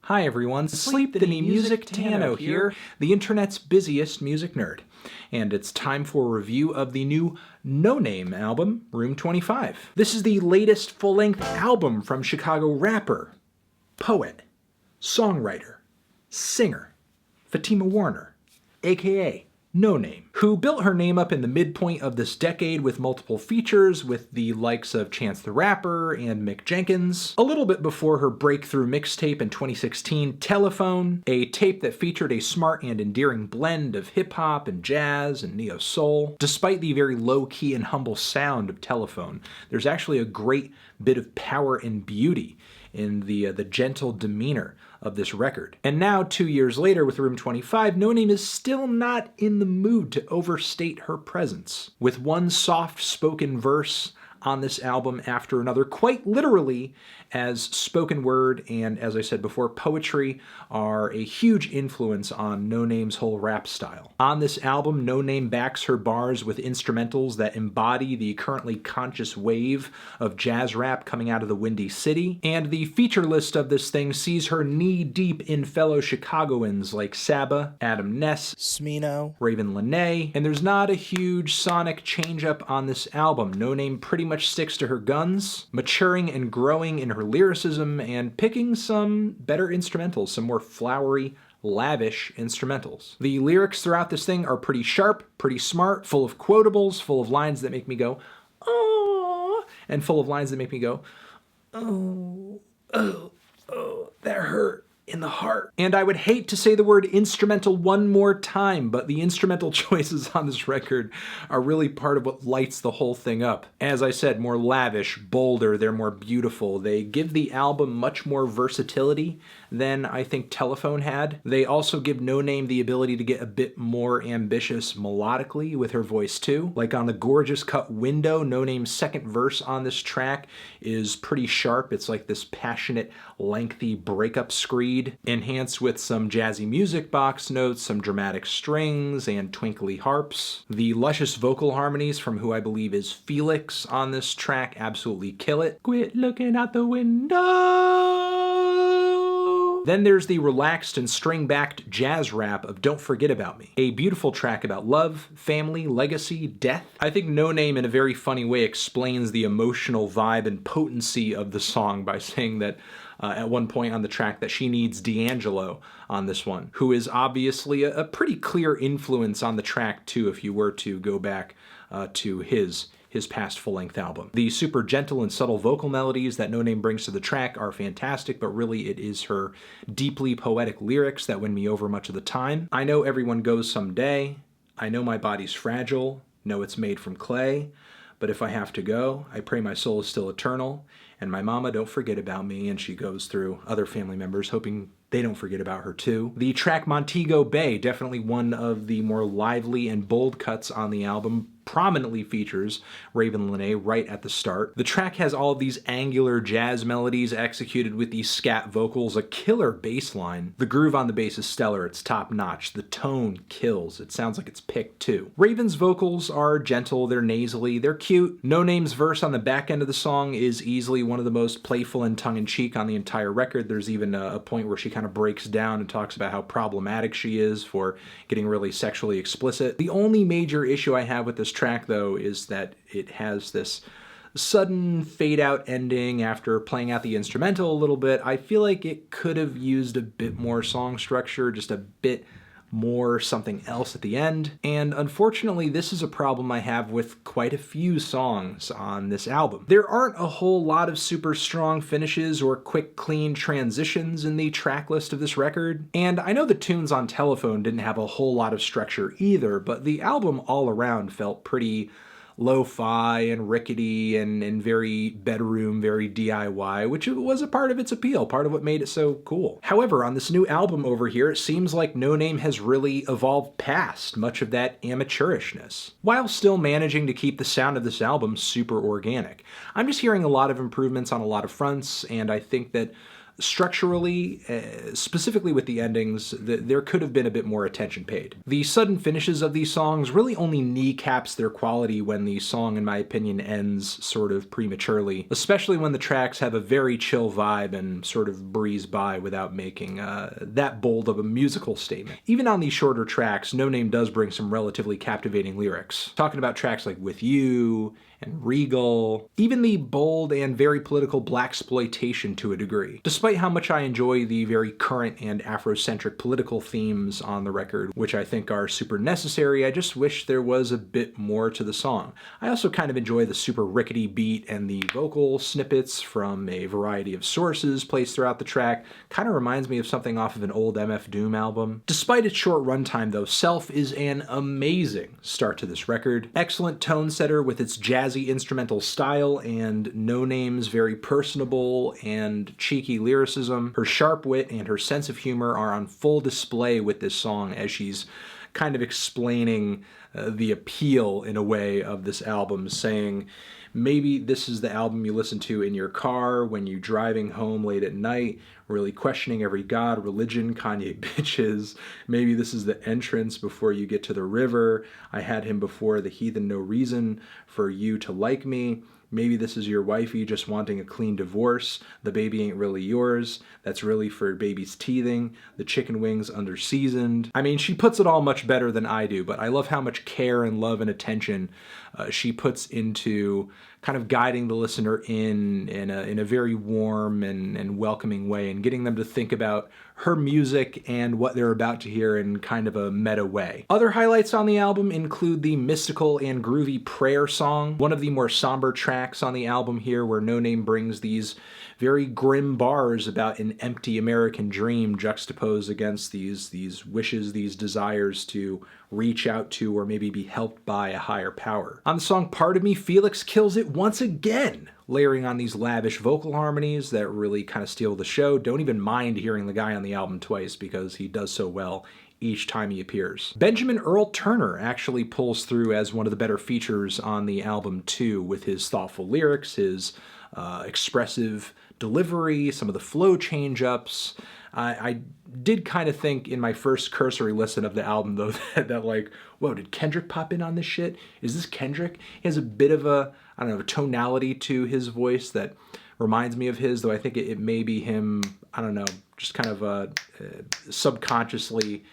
Hi everyone, Sleep the Music Tano here, the internet's busiest music nerd. And it's time for a review of the new Noname album, Room 25. This is the latest full-length album from Chicago rapper, poet, songwriter, singer, Fatima Warner, aka Noname, who built her name up in the midpoint of this decade with multiple features with the likes of Chance the Rapper and Mick Jenkins, a little bit before her breakthrough mixtape in 2016, Telefone, a tape that featured a smart and endearing blend of hip-hop and jazz and neo-soul. Despite the very low-key and humble sound of Telefone, there's actually a great bit of power and beauty in the gentle demeanor of this record. And now, 2 years later with Room 25, Noname is still not in the mood to overstate her presence. With one soft-spoken verse on this album after another, quite literally, as spoken word and, as I said before, poetry are a huge influence on Noname's whole rap style. On this album, Noname backs her bars with instrumentals that embody the currently conscious wave of jazz rap coming out of the Windy City, and the feature list of this thing sees her knee-deep in fellow Chicagoans like Saba, Adam Ness, Smino, Raven Lenae, and there's not a huge sonic change-up on this album. Noname pretty much sticks to her guns, maturing and growing in her lyricism and picking some better instrumentals, some more flowery, lavish instrumentals. The lyrics throughout this thing are pretty sharp, pretty smart, full of quotables, full of lines that make me go, oh, and full of lines that make me go, oh, oh, oh, that hurt in the heart. And I would hate to say the word instrumental one more time, but the instrumental choices on this record are really part of what lights the whole thing up. As I said, more lavish, bolder, they're more beautiful. They give the album much more versatility than I think Telefone had. They also give Noname the ability to get a bit more ambitious melodically with her voice too. Like on the gorgeous cut Window, Noname's second verse on this track is pretty sharp. It's like this passionate, lengthy breakup screed, enhanced with some jazzy music box notes, some dramatic strings, and twinkly harps. The luscious vocal harmonies from who I believe is Felix on this track absolutely kill it. Quit looking out the window. Then there's the relaxed and string-backed jazz rap of Don't Forget About Me, a beautiful track about love, family, legacy, death. I think Noname in a very funny way explains the emotional vibe and potency of the song by saying that at one point on the track that she needs D'Angelo on this one, who is obviously a pretty clear influence on the track too if you were to go back to his past full-length album. The super gentle and subtle vocal melodies that Noname brings to the track are fantastic, but really it is her deeply poetic lyrics that win me over much of the time. I know everyone goes someday. I know my body's fragile. Know it's made from clay. But if I have to go, I pray my soul is still eternal. And my mama don't forget about me. And she goes through other family members, hoping they don't forget about her too. The track Montego Bay, definitely one of the more lively and bold cuts on the album, prominently features Raven Lenae right at the start. The track has all of these angular jazz melodies executed with these scat vocals, a killer bass line. The groove on the bass is stellar, it's top notch. The tone kills, it sounds like it's picked too. Raven's vocals are gentle, they're nasally, they're cute. Noname's verse on the back end of the song is easily one of the most playful and tongue-in-cheek on the entire record. There's even a point where she kind of breaks down and talks about how problematic she is for getting really sexually explicit. The only major issue I have with this track though is that it has this sudden fade out ending after playing out the instrumental a little bit. I feel like it could have used a bit more song structure, just a bit more something else at the end. And unfortunately, this is a problem I have with quite a few songs on this album. There aren't a whole lot of super strong finishes or quick, clean transitions in the track list of this record. And I know the tunes on Telefone didn't have a whole lot of structure either, but the album all around felt pretty lo-fi and rickety and very bedroom, very DIY, which was a part of its appeal, part of what made it so cool. However, on this new album over here, it seems like Noname has really evolved past much of that amateurishness, while still managing to keep the sound of this album super organic. I'm just hearing a lot of improvements on a lot of fronts, and I think that Structurally, specifically with the endings, there could have been a bit more attention paid. The sudden finishes of these songs really only kneecaps their quality when the song, in my opinion, ends sort of prematurely, especially when the tracks have a very chill vibe and sort of breeze by without making that bold of a musical statement. Even on these shorter tracks, Noname does bring some relatively captivating lyrics. Talking about tracks like With You and Regal, even the bold and very political blaxploitation to a degree. Despite how much I enjoy the very current and Afrocentric political themes on the record, which I think are super necessary, I just wish there was a bit more to the song. I also kind of enjoy the super rickety beat and the vocal snippets from a variety of sources placed throughout the track. Kind of reminds me of something off of an old MF Doom album. Despite its short runtime though, Self is an amazing start to this record. Excellent tone setter with its jazzy instrumental style and Noname's very personable and cheeky lyricism. Her sharp wit and her sense of humor are on full display with this song as she's kind of explaining the appeal in a way of this album, saying maybe this is the album you listen to in your car when you're driving home late at night, really questioning every god, religion, Kanye bitches. Maybe this is the entrance before you get to the river. I had him before the heathen, no reason for you to like me. Maybe this is your wifey just wanting a clean divorce. The baby ain't really yours. That's really for baby's teething. The chicken wings under-seasoned. I mean, she puts it all much better than I do, but I love how much care and love and attention she puts into kind of guiding the listener in a very warm and welcoming way and getting them to think about her music and what they're about to hear in kind of a meta way. Other highlights on the album include the mystical and groovy Prayer song, one of the more somber tracks on the album here, where Noname brings these very grim bars about an empty American dream juxtaposed against these wishes, these desires to reach out to or maybe be helped by a higher power. On the song Part of Me, Felix kills it once again, layering on these lavish vocal harmonies that really kind of steal the show. Don't even mind hearing the guy on the album twice because he does so well each time he appears. Benjamin Earl Turner actually pulls through as one of the better features on the album too, with his thoughtful lyrics, his expressive delivery, some of the flow change-ups. I did kind of think in my first cursory listen of the album, though, that like, whoa, did Kendrick pop in on this shit? Is this Kendrick? He has a bit of a, I don't know, a tonality to his voice that reminds me of his, though I think it may be him, I don't know, just kind of subconsciously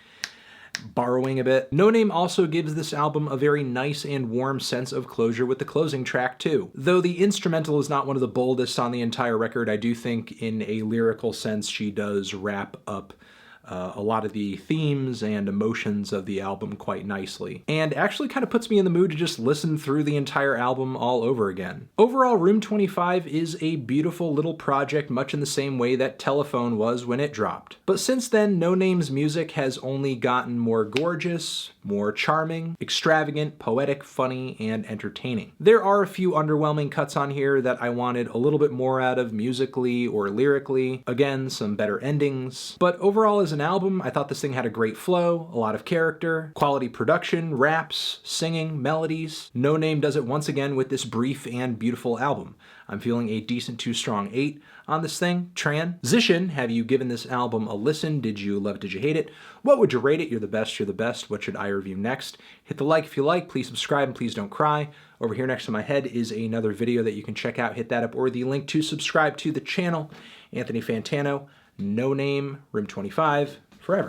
borrowing a bit. Noname also gives this album a very nice and warm sense of closure with the closing track too. Though the instrumental is not one of the boldest on the entire record, I do think in a lyrical sense she does wrap up a lot of the themes and emotions of the album quite nicely, and actually kind of puts me in the mood to just listen through the entire album all over again. Overall, Room 25 is a beautiful little project, much in the same way that Telefone was when it dropped. But since then, Noname's music has only gotten more gorgeous, more charming, extravagant, poetic, funny, and entertaining. There are a few underwhelming cuts on here that I wanted a little bit more out of musically or lyrically. Again, some better endings. But overall, as an album, I thought this thing had a great flow, a lot of character, quality production, raps, singing, melodies. Noname does it once again with this brief and beautiful album. I'm feeling a decent 2 strong 8 on this thing. Transition, have you given this album a listen? Did you love it? Did you hate it? What would you rate it? You're the best, you're the best. What should I review next? Hit the like if you like, please subscribe, and please don't cry. Over here next to my head is another video that you can check out. Hit that up, or the link to subscribe to the channel. Anthony Fantano, Noname, Room 25, forever.